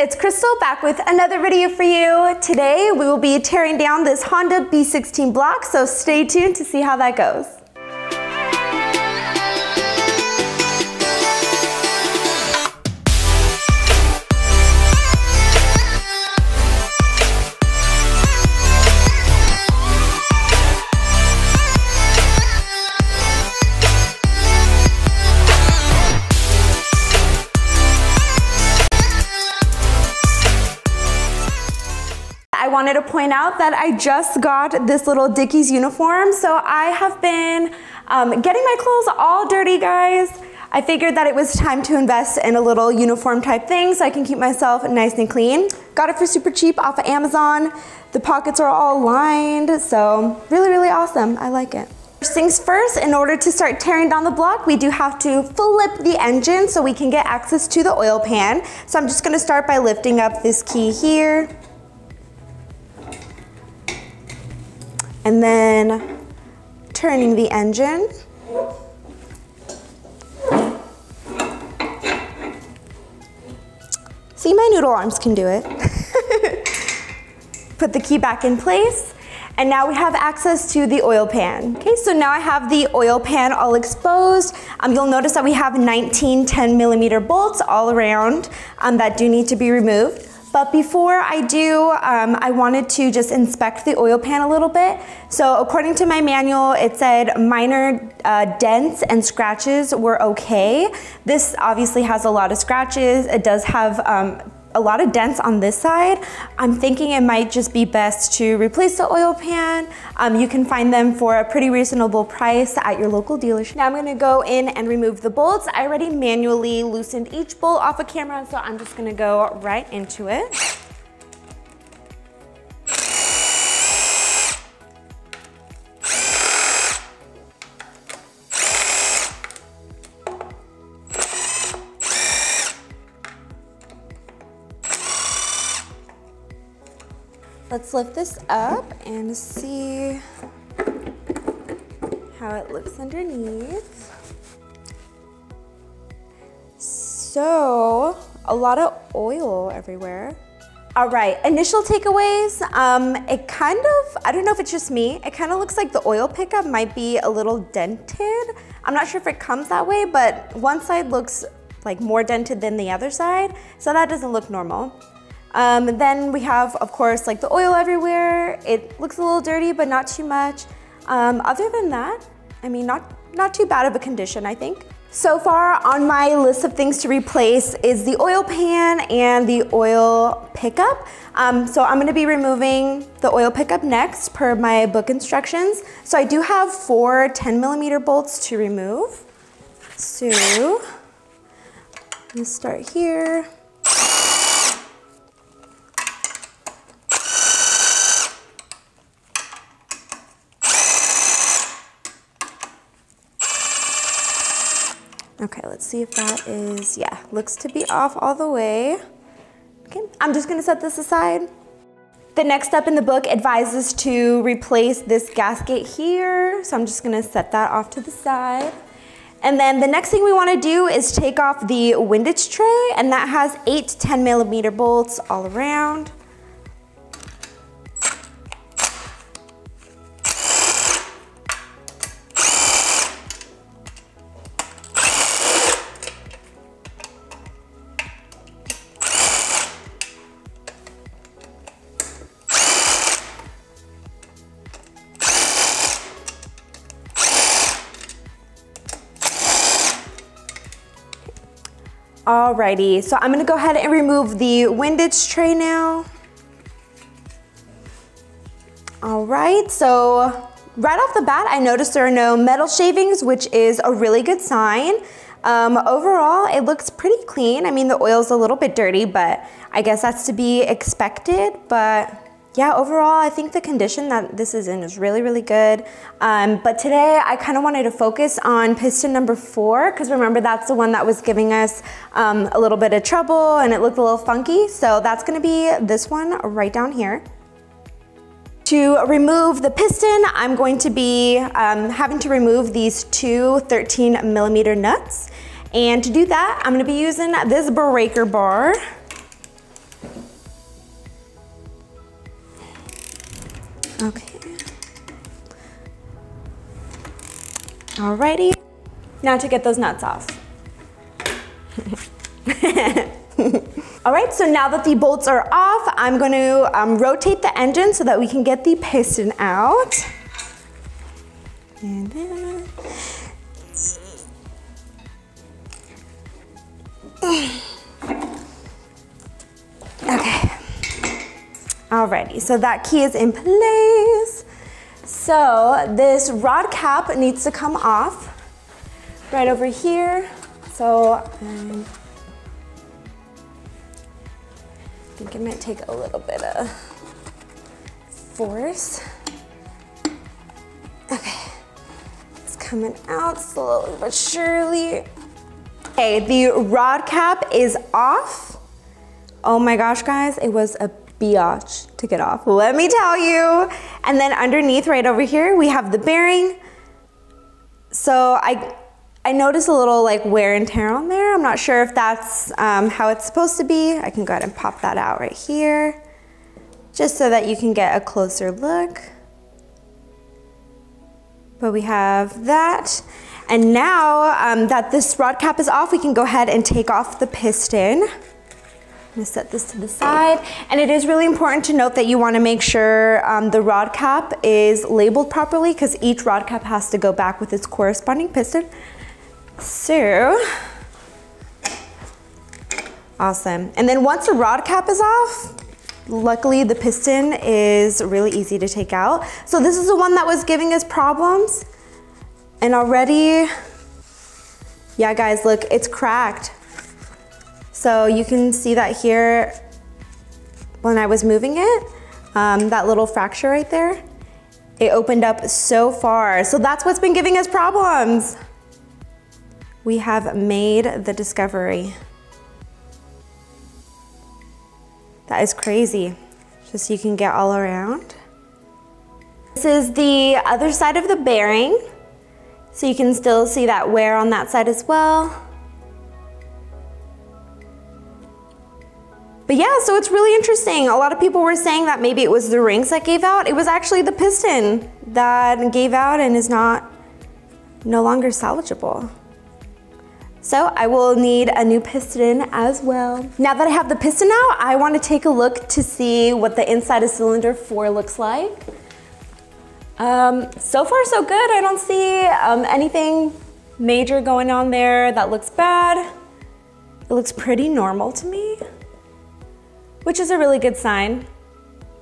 It's Crystal back with another video for you. Today we will be tearing down this Honda B16 block, so stay tuned to see how that goes. I wanted to point out that I just got this little Dickies uniform, so I have been getting my clothes all dirty, guys. I figured that it was time to invest in a little uniform type thing so I can keep myself nice and clean. Got it for super cheap off of Amazon. The pockets are all lined, so really awesome. I like it. First things first, in order to start tearing down the block, we do have to flip the engine so we can get access to the oil pan. So I'm just gonna start by lifting up this key here. And then turning the engine. See, my noodle arms can do it. Put the key back in place, and now we have access to the oil pan. Okay, so now I have the oil pan all exposed. You'll notice that we have 19 10mm bolts all around that do need to be removed. But before I do, I wanted to just inspect the oil pan a little bit. So according to my manual, it said minor dents and scratches were okay. This obviously has a lot of scratches. It does have a lot of dents on this side. I'm thinking it might just be best to replace the oil pan. You can find them for a pretty reasonable price at your local dealership. Now I'm gonna go in and remove the bolts. I already manually loosened each bolt off of camera, so I'm just gonna go right into it. Let's lift this up and see how it looks underneath. So, a lot of oil everywhere. All right, initial takeaways. It kind of, I don't know if it's just me, it kind of looks like the oil pickup might be a little dented. I'm not sure if it comes that way, but one side looks like more dented than the other side, so that doesn't look normal. Then we have, of course, like the oil everywhere. It looks a little dirty, but not too much. Other than that, I mean, not too bad of a condition, I think. So far on my list of things to replace is the oil pan and the oil pickup. So I'm gonna be removing the oil pickup next per my book instructions. So I do have 4 10mm bolts to remove. So I'm gonna start here. Okay, let's see if that is, yeah, looks to be off all the way. Okay, I'm just gonna set this aside. The next step in the book advises to replace this gasket here, so I'm just gonna set that off to the side. And then the next thing we wanna do is take off the windage tray, and that has 8 10mm bolts all around. Alrighty, so I'm gonna go ahead and remove the windage tray now. All right, so right off the bat, I noticed there are no metal shavings, which is a really good sign. Overall, it looks pretty clean. I mean, the oil's a little bit dirty, but I guess that's to be expected. But yeah, overall, I think the condition that this is in is really good. But today, I kind of wanted to focus on piston number 4, because remember, that's the one that was giving us a little bit of trouble and it looked a little funky. So that's gonna be this one right down here. To remove the piston, I'm going to be having to remove these 2 13mm nuts. And to do that, I'm gonna be using this breaker bar. Okay. Alrighty. Now to get those nuts off. All right, so now that the bolts are off, I'm going to rotate the engine so that we can get the piston out. And then... Okay. Alrighty, so that key is in place. So this rod cap needs to come off right over here. So I think it might take a little bit of force. Okay, it's coming out slowly but surely. Okay, the rod cap is off. Oh my gosh, guys, it was a biatch to get off, let me tell you. And then underneath right over here, we have the bearing. So I noticed a little like wear and tear on there. I'm not sure if that's how it's supposed to be. I can go ahead and pop that out right here, just so that you can get a closer look. But we have that. And now that this rod cap is off, we can go ahead and take off the piston. I'm gonna set this to the side. And it is really important to note that you wanna make sure the rod cap is labeled properly, because each rod cap has to go back with its corresponding piston. So, awesome. And then once the rod cap is off, luckily the piston is really easy to take out. So this is the one that was giving us problems. And already, yeah guys, look, it's cracked. So you can see that here when I was moving it, that little fracture right there, it opened up so far. So that's what's been giving us problems. We have made the discovery. That is crazy. Just so you can get all around. This is the other side of the bearing. So you can still see that wear on that side as well. But yeah, so it's really interesting. A lot of people were saying that maybe it was the rings that gave out. It was actually the piston that gave out and is no longer salvageable. So I will need a new piston as well. Now that I have the piston out, I want to take a look to see what the inside of cylinder 4 looks like. So far so good. I don't see anything major going on there that looks bad. It looks pretty normal to me, which is a really good sign.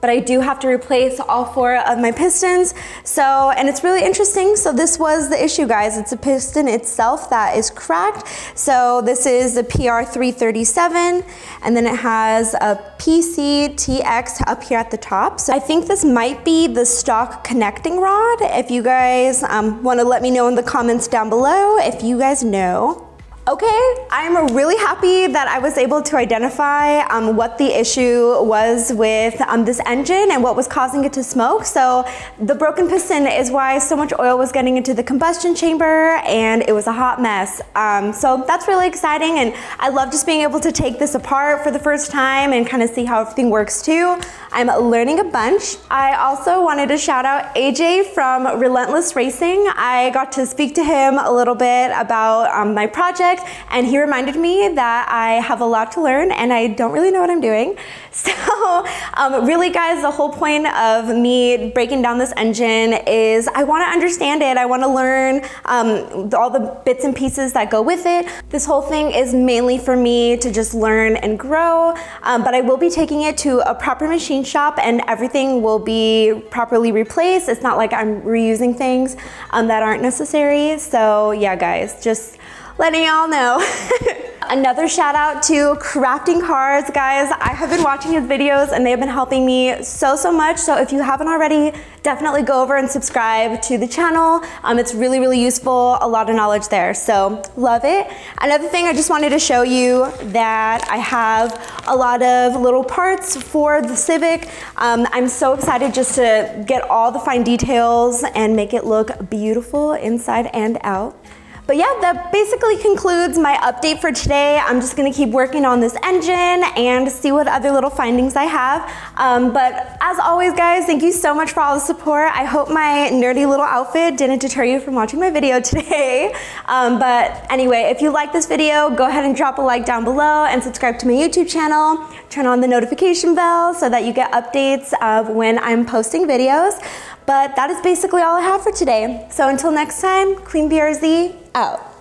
But I do have to replace all 4 of my pistons. So, and it's really interesting. So this was the issue, guys. It's a piston itself that is cracked. So this is the PR337, and then it has a PCTX up here at the top. So I think this might be the stock connecting rod. If you guys want to let me know in the comments down below if you guys know. Okay, I'm really happy that I was able to identify what the issue was with this engine and what was causing it to smoke. So the broken piston is why so much oil was getting into the combustion chamber, and it was a hot mess. So that's really exciting, and I love just being able to take this apart for the first time and kind of see how everything works too. I'm learning a bunch. I also wanted to shout out AJ from Relentless Racing. I got to speak to him a little bit about my project, and he reminded me that I have a lot to learn and I don't really know what I'm doing. So really guys, the whole point of me breaking down this engine is I want to understand it. I want to learn all the bits and pieces that go with it. This whole thing is mainly for me to just learn and grow, but I will be taking it to a proper machine shop and everything will be properly replaced. It's not like I'm reusing things that aren't necessary. So yeah guys, just letting y'all know. Another shout out to Crafting Cars, guys. I have been watching his videos and they've been helping me so much. So if you haven't already, definitely go over and subscribe to the channel. It's really, really useful, a lot of knowledge there. So love it. Another thing, I just wanted to show you that I have a lot of little parts for the Civic. I'm so excited just to get all the fine details and make it look beautiful inside and out. But yeah, that basically concludes my update for today. I'm just gonna keep working on this engine and see what other little findings I have. But as always, guys, thank you so much for all the support. I hope my nerdy little outfit didn't deter you from watching my video today. But anyway, if you like this video, go ahead and drop a like down below and subscribe to my YouTube channel. Turn on the notification bell so that you get updates of when I'm posting videos. But that is basically all I have for today. So until next time, Clean BRZ out.